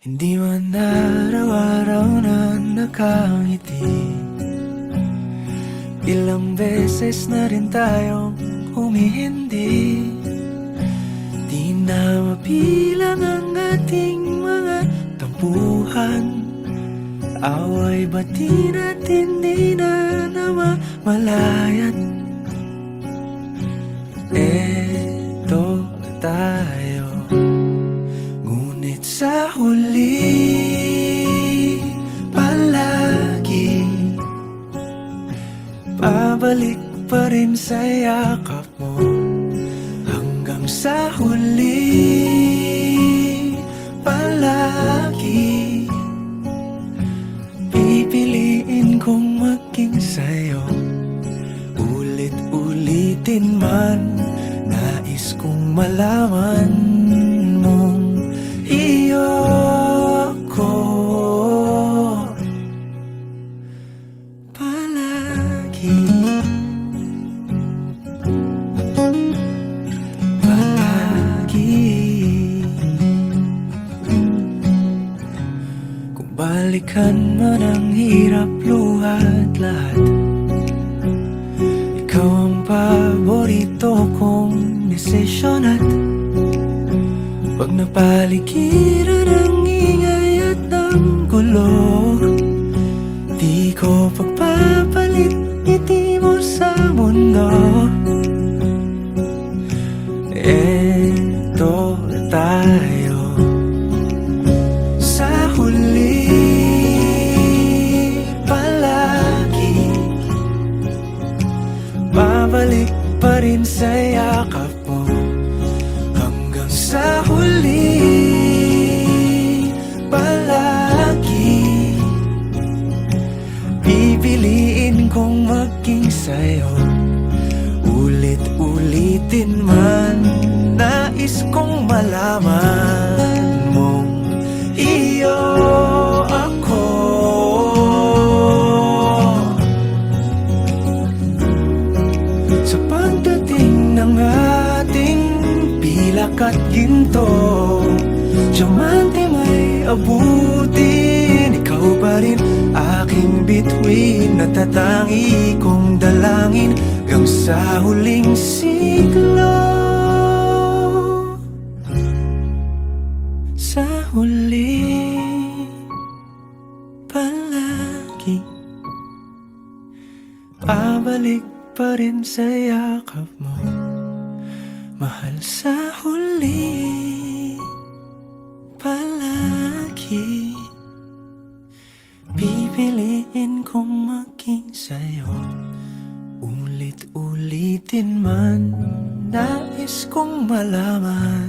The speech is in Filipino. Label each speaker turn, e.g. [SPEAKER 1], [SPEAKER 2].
[SPEAKER 1] Hindi man araw-araw na nakangiti. Ilang beses na rin tayong humihindi. Di na mapilang ang ating mga tampuhan. Away bati natin di na namamalayan. Eto na tayo, ngunit sa huli palagi pabalik pa rin sa yakap mo. Hanggang sa huli palagi pipiliin kong maging sa'yo. Ulit-ulitin man, nais kong malaman mong iyo ko palagi. Palagi. Kung balikan man ang hirap, luhat lahat, ikaw ang paborito kong desisyon. At pag napaligiran ang ingay at ang gulo, di ko pagpapalit ngiti mo sa mundo. Eto na tayo, sa huli palagi babalik pa rin sa yakap mo. Hanggang sa huli palagi pipiliin kong maging sa'yo. Ulit-ulitin man, nais kong malaman mong iyo ako. Sa pagdating ng ating pilak at ginto, diamante may abutin, ikaw pa rin aking bituin, natatangi kong dalangin hanggang sa huling siglo. Sa huli palagi pabalik pa rin sa yakap mo, mahal. Sa huli palagi pipiliin kong maging sa'yo. Ulit-ulitin man, nais kong malaman